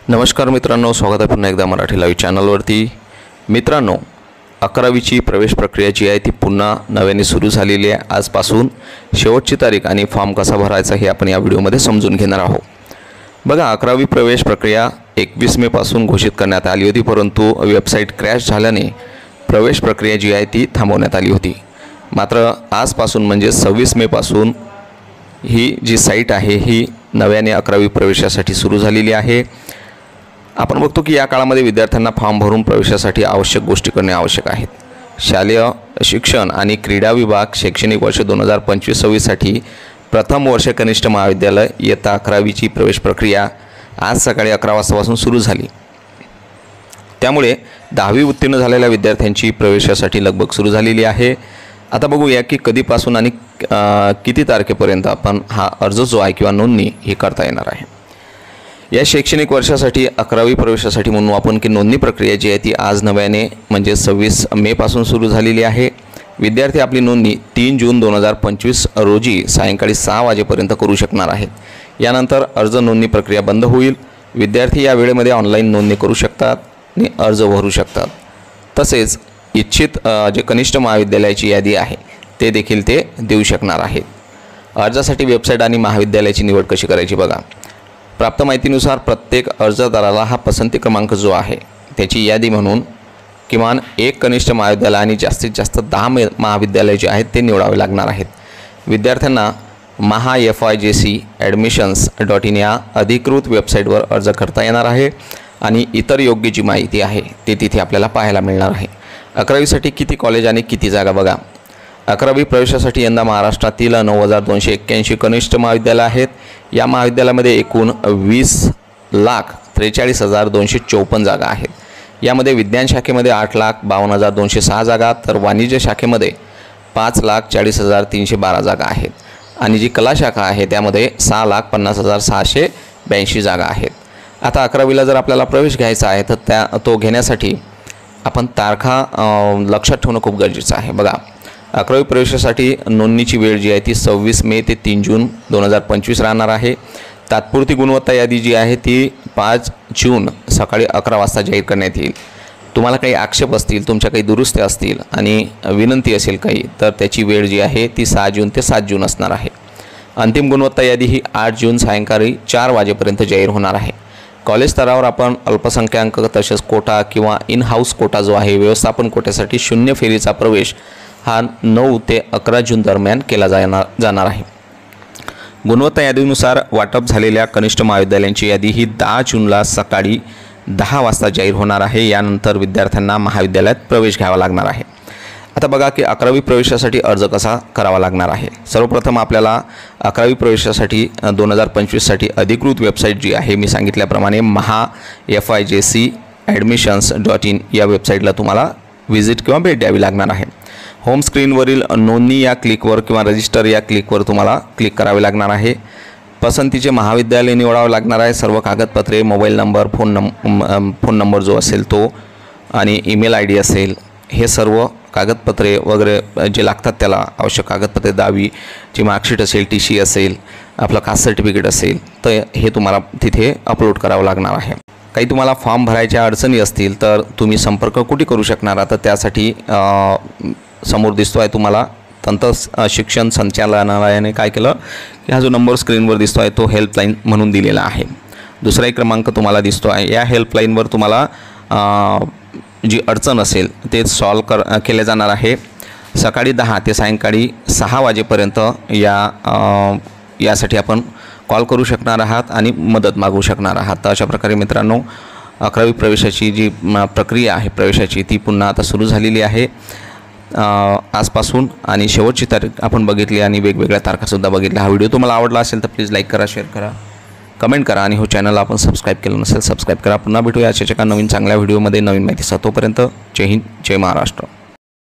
नमस्कार मित्रांनो, स्वागत आहे पुन्हा एकदा मराठी लाईव्ह चॅनलवरती। मित्रांनो, 11वीची प्रवेश प्रक्रिया जी आहे ती पुन्हा नव्याने सुरू झालेली आहे। आजपासून शेवटची तारीख आणि फॉर्म कसा भरायचा हे आपण या व्हिडिओमध्ये समजून घेणार आहोत। बघा, 11वी प्रवेश प्रक्रिया 21 मे पासून घोषित करण्यात आली होती, परंतु वेबसाईट क्रॅश झाल्याने प्रवेश प्रक्रिया जी आहे ती थांबवण्यात आली होती। मात्र आजपासून म्हणजे 26 मे पासून ही जी साईट आहे ही नव्याने 11वी प्रवेशासाठी सुरू झालेली आहे। आपण बघतो की या काळामध्ये विद्यार्थ्यांना फॉर्म भरून प्रवेशासाठी आवश्यक गोष्टी करणे आवश्यक आहेत। शालेय शिक्षण आणि क्रीडा विभाग शैक्षणिक वर्ष 2025-26 साठी प्रथम वर्ष कनिष्ठ महाविद्यालय इयत्ता 11वीची प्रवेश प्रक्रिया आज सकाळी 11 वाजतापासून सुरू झाली। त्यामुळे 10वी उत्तीर्ण झालेल्या विद्यार्थ्यांची प्रवेशासाठी लगबग सुरू झालेली आहे। आता बघूया की कधीपासून आणि किती तारखेपर्यंत आपण हा अर्ज जो आहे किंवा नोंदणी ही करता येणार आहे। या शैक्षणिक वर्षासाठी 11वी प्रवेशासाठी म्हणून आपण की नोंदणी प्रक्रिया जी आहे ती आज नव्याने म्हणजे 26 मे पासून सुरू झालेली आहे। विद्यार्थी आपली नोंदणी 3 जून 2025 रोजी सायंकाळी 6 वाजेपर्यंत करू शकणार आहेत। यानंतर अर्ज नोंदणी प्रक्रिया बंद होईल। विद्यार्थी या वेळेमध्ये ऑनलाईन नोंदणी करू शकतात आणि अर्ज भरू शकतात। तसेच इच्छित जे कनिष्ठ महाविद्यालयाची यादी आहे ते देखील ते देऊ शकणार आहेत। अर्जासाठी वेबसाईट आणि महाविद्यालयाची निवड कशी करायची बघा। प्राप्त माहितीनुसार प्रत्येक अर्जदाराला हा पसंती क्रमांक जो आहे त्याची यादी म्हणून किमान एक कनिष्ठ महाविद्यालय आणि जास्तीत जास्त 10 महाविद्यालय जे आहेत ते निवडावे लागणार आहेत। विद्यार्थ्यांना MahaFIJCAdmissions.in या अधिकृत वेबसाईटवर अर्ज करता येणार आहे आणि इतर योग्य जी माहिती आहे ते तिथे आपल्याला पाहायला मिळणार आहे। 11वीसाठी किती कॉलेज आणि किती जागा बघा। 11वी प्रवेशासाठी यंदा महाराष्ट्रातील 9,281 कनिष्ठ महाविद्यालय आहेत। या महाविद्यालयामध्ये एकूण 20,43,254 जागा आहेत। यामध्ये विज्ञान शाखेमध्ये 8,52,206 जागा, तर वाणिज्य शाखेमध्ये 5,40,312 जागा आहेत आणि जी कला शाखा आहे त्यामध्ये 6,50,682 जागा आहेत। आता 11वीला जर आपल्याला प्रवेश घ्यायचा आहे तर तो घेण्यासाठी आपण तारखा लक्षात ठेवणं खूप गरजेचं आहे। बघा, 11वी प्रवेशासाठी नोंदणीची वेळ जी आहे ती 26 मे ते 3 जून 2025 राहणार आहे। तात्पुरती गुणवत्ता यादी जी आहे ती 5 जून सकाळी 11 वाजता जाहीर करण्यात येईल। तुम्हाला काही आक्षेप असतील, तुमच्या काही दुरुस्त्या असतील आणि विनंती असेल काही, तर त्याची वेळ जी आहे ती 6 जून ते 7 जून असणार आहे। अंतिम गुणवत्ता यादी ही 8 जून सायंकाळी 4 वाजेपर्यंत जाहीर होणार आहे। कॉलेज स्तरावर आपण अल्पसंख्याक तसेच कोटा किंवा इन हाऊस कोटा जो आहे व्यवस्थापन कोट्यासाठी 0 फेरीचा प्रवेश हा 9 ते 11 जून दरम्यान केला जाणार आहे। गुणवत्ता यादीनुसार वाटप झालेल्या कनिष्ठ महाविद्यालयांची यादी ही 10 जूनला सकाळी 10 वाजता जाहीर होणार आहे। यानंतर विद्यार्थ्यांना महाविद्यालयात प्रवेश घ्यावा लागणार आहे। आता बघा की 11वी प्रवेशासाठी अर्ज कसा करावा लागणार आहे। सर्वप्रथम आपल्याला 11वी प्रवेशासाठी 2025 साठी अधिकृत वेबसाईट जी आहे मी सांगितल्याप्रमाणे MahaFIJCAdmissions.in या वेबसाईटला तुम्हाला व्हिजिट किंवा भेट द्यावी लागणार आहे। होम स्क्रीनवरील नोंदणी या क्लिकवर किंवा रजिस्टर या क्लिकवर तुम्हाला क्लिक करावे लागणार आहे। पसंतीचे महाविद्यालय निवडावं लागणार आहे। सर्व कागदपत्रे, मोबाईल नंबर, फोन नंबर जो असेल तो आणि ईमेल ID असेल, हे सर्व कागदपत्रे वगैरे जे लागतात त्याला आवश्यक कागदपत्रे, 10वी जी मार्कशीट असेल, TC असेल, आपलं कास्ट सर्टिफिकेट असेल, तर हे तुम्हाला तिथे अपलोड करावं लागणार आहे। काही तुम्हाला फॉर्म भरायच्या अडचणी असतील तर तुम्ही संपर्क कुठे करू शकणार, आता त्यासाठी समोर दिसतो आहे तुम्हाला तंत्र शिक्षण संचालनालयाने काय केलं की हा जो नंबर स्क्रीनवर दिसतो आहे तो हेल्पलाईन म्हणून दिलेला आहे। दुसरा एक क्रमांक तुम्हाला दिसतो आहे। या हेल्पलाईनवर तुम्हाला जी अडचण असेल ते सॉल्व केले जाणार आहे। सकाळी 10 ते सायंकाळी 6 वाजेपर्यंत यासाठी आपण कॉल करू शकणार आहात आणि मदत मागू शकणार आहात। तर अशा प्रकारे मित्रांनो, 11वी प्रवेशाची जी प्रक्रिया आहे प्रवेशाची ती पुन्हा आता सुरू झालेली आहे आजपासून, आणि शेवटची तारीख आपण बघितली आणि वेगवेगळ्या तारखासुद्धा बघितल्या। हा व्हिडिओ तुम्हाला आवडला असेल तर प्लीज लाईक करा, शेअर करा, कमेंट करा आणि हो चॅनल आपण सबस्क्राईब केलं नसेल सबस्क्राईब करा। पुन्हा भेटूया अशाच एका नवीन चांगल्या व्हिडिओमध्ये नवीन माहितीसह। तोपर्यंत जय हिंद, जय महाराष्ट्र।